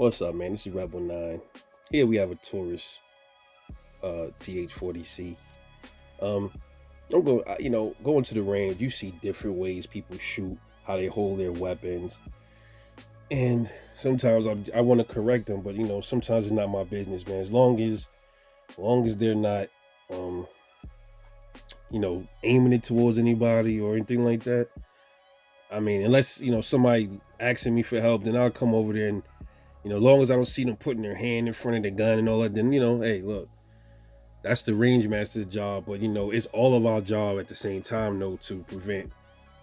What's up, man? This is Rebel 9. Here we have a Taurus TH40C. Um, I'm going, going to the range. You see different ways people shoot, how they hold their weapons, and sometimes I want to correct them, but sometimes it's not my business, man. As long as they're not, um, aiming it towards anybody or anything like that. I mean, unless somebody asking me for help, then I'll come over there and as long as I don't see them putting their hand in front of the gun and all that, then hey, look, that's the range master's job. But it's all of our job at the same time, though, to prevent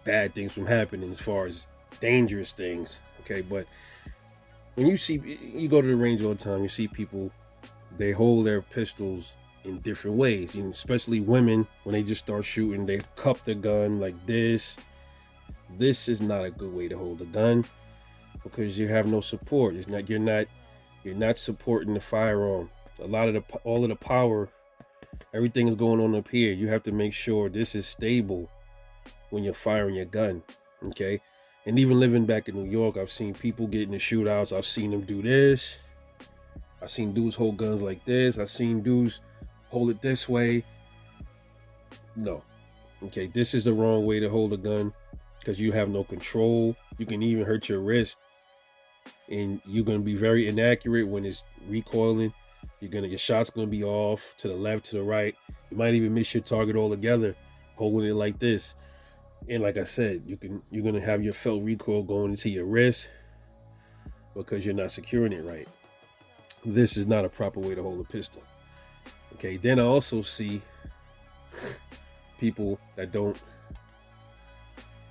bad things from happening as far as dangerous things. Okay, but when you go to the range all the time, you see people, they hold their pistols in different ways. Especially women, when they just start shooting, they cup the gun like this. This is not a good way to hold a gun because you have no support. You're not supporting the firearm. All of the power, everything is going on up here. You have to make sure this is stable when you're firing your gun. Okay. And even living back in New York, I've seen people get in the shootouts. I've seen them do this. I've seen dudes hold guns like this. I've seen dudes hold it this way. No. Okay. This is the wrong way to hold a gun because you have no control. You can even hurt your wrist. And you're going to be very inaccurate when it's recoiling. Your shot's going to be off to the left, to the right. You might even miss your target altogether holding it like this. And like I said, you're going to have your felt recoil going into your wrist because you're not securing it right. This is not a proper way to hold a pistol. Okay, then I also see people that don't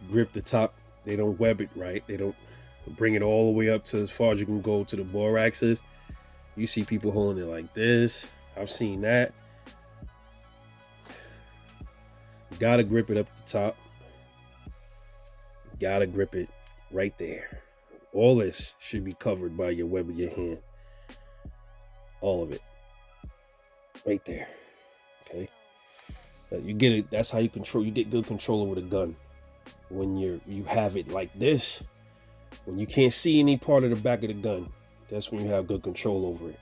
grip the top. They don't web it right. They don't bring it all the way up to as far as you can go to the bore axis. You see people holding it like this. I've seen that. You gotta grip it up at the top. You gotta grip it right there. All this should be covered by your web of your hand. All of it. Right there. Okay. You get it. That's how you get good control over the gun. When you have it like this, when you can't see any part of the back of the gun, that's when you have good control over it.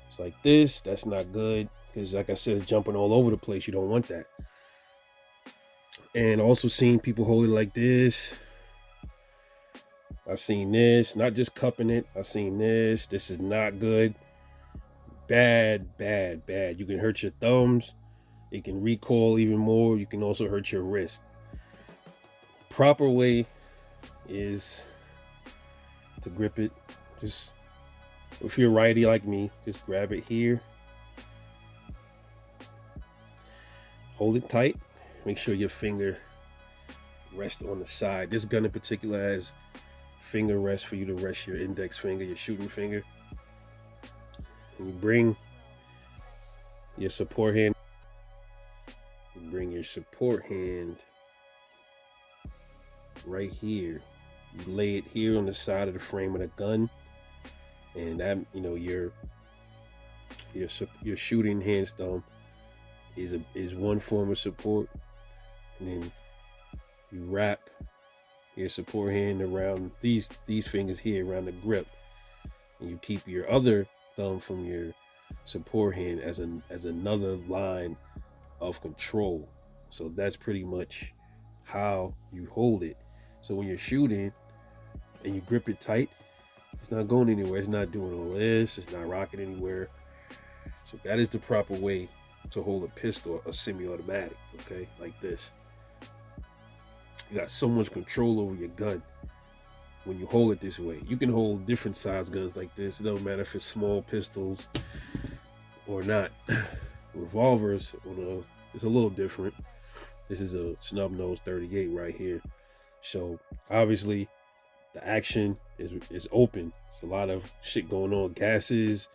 It's like this, that's not good. Because like I said, it's jumping all over the place. You don't want that. And also seeing people hold it like this. I've seen this, not just cupping it. I've seen this. This is not good. Bad, bad, bad. You can hurt your thumbs. It can recoil even more. You can also hurt your wrist. Proper way is to grip it. Just if you're righty like me, just grab it here. Hold it tight. Make sure your finger rests on the side. This gun in particular has finger rest for you to rest your index finger, your shooting finger. And you bring your support hand. You bring your support hand right here. You lay it here on the side of the frame of the gun, and that your shooting hand thumb is one form of support, and then you wrap your support hand around these fingers here around the grip, and you keep your other thumb from your support hand as another line of control. So that's pretty much how you hold it. So when you're shooting and you grip it tight, it's not going anywhere. It's not doing all this. It's not rocking anywhere. So that is the proper way to hold a pistol, a semi-automatic, okay? Like this. You got so much control over your gun when you hold it this way. You can hold different size guns like this. It doesn't matter if it's small pistols or not. Revolvers, it's a little different. This is a snub nose 38 right here. So obviously the action is open. It's a lot of shit going on, gases,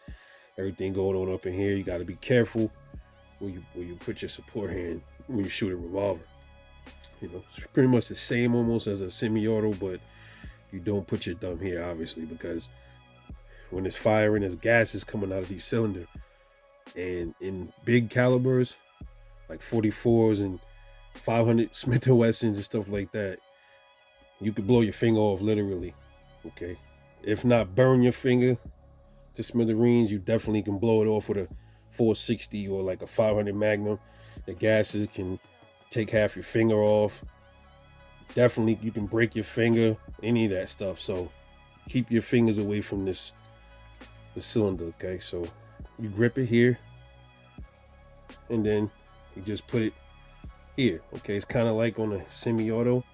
everything going on up in here. You got to be careful when you put your support hand when you shoot a revolver. It's pretty much the same almost as a semi-auto, but you don't put your thumb here, obviously, because when it's firing, there's gases coming out of these cylinders. And in big calibers, like 44s and 500 Smith & Wessons and stuff like that, you could blow your finger off literally, okay? If not burn your finger, to smithereens, you definitely can blow it off with a 460 or like a 500 Magnum. The gases can take half your finger off. Definitely, you can break your finger, any of that stuff. So keep your fingers away from the cylinder, okay? So you grip it here, and then you just put it here, okay? It's kind of like on a semi-auto,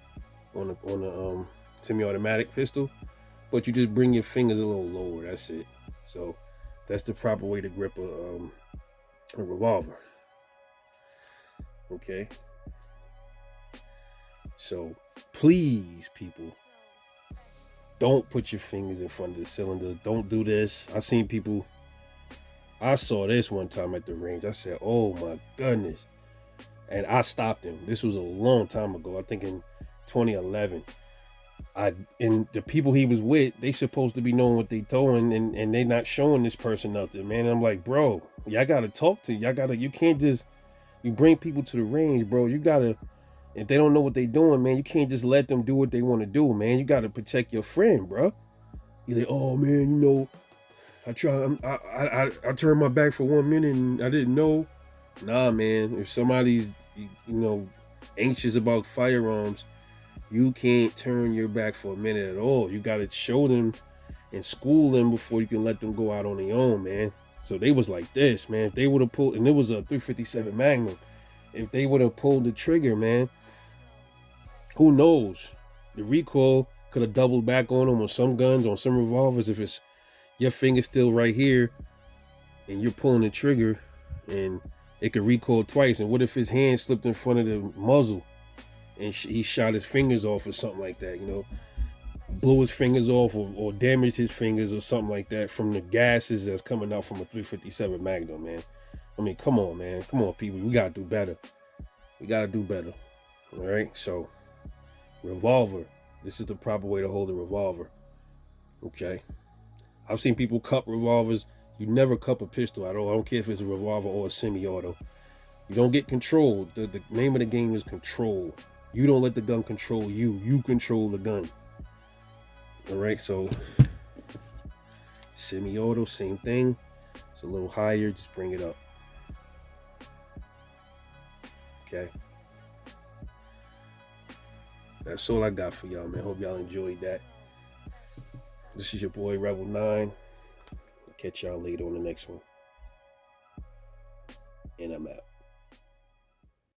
on a semi-automatic pistol, but you just bring your fingers a little lower. That's it. So that's the proper way to grip a revolver, okay? So please, people, don't put your fingers in front of the cylinder. Don't do this. I saw this one time at the range. I said, oh my goodness. And I stopped him. This was a long time ago. I think in 2011. And the people he was with, they supposed to be knowing what they doing, and they not showing this person nothing, man. And I'm like, bro, y'all gotta talk to you can't just, you bring people to the range, bro. You gotta, if they don't know what they doing, man, you can't just let them do what they want to do, man. You gotta protect your friend, bro. You're like, oh man, I turned my back for 1 minute and I didn't know. Nah, man. If somebody's, anxious about firearms, you can't turn your back for a minute at all. You got to show them and school them before you can let them go out on their own, man. So they was like this, man. If they would have pulled, and it was a 357 Magnum. If they would have pulled the trigger, man, who knows? The recoil could have doubled back on them on some guns, on some revolvers. If it's your finger still right here and you're pulling the trigger, and it could recoil twice. And what if his hand slipped in front of the muzzle and he shot his fingers off or something like that, blew his fingers off or damaged his fingers or something like that from the gases that's coming out from a 357 Magnum, man. I mean, come on, man. Come on, people. We got to do better. All right? So, revolver. This is the proper way to hold a revolver. Okay? I've seen people cup revolvers. You never cup a pistol at all. I don't care if it's a revolver or a semi-auto. You don't get control. The name of the game is control. You don't let the gun control you. You control the gun. All right, so semi-auto, same thing. It's a little higher. Just bring it up. Okay. That's all I got for y'all, man. Hope y'all enjoyed that. This is your boy Rebel 9. Catch y'all later on the next one. And I'm out.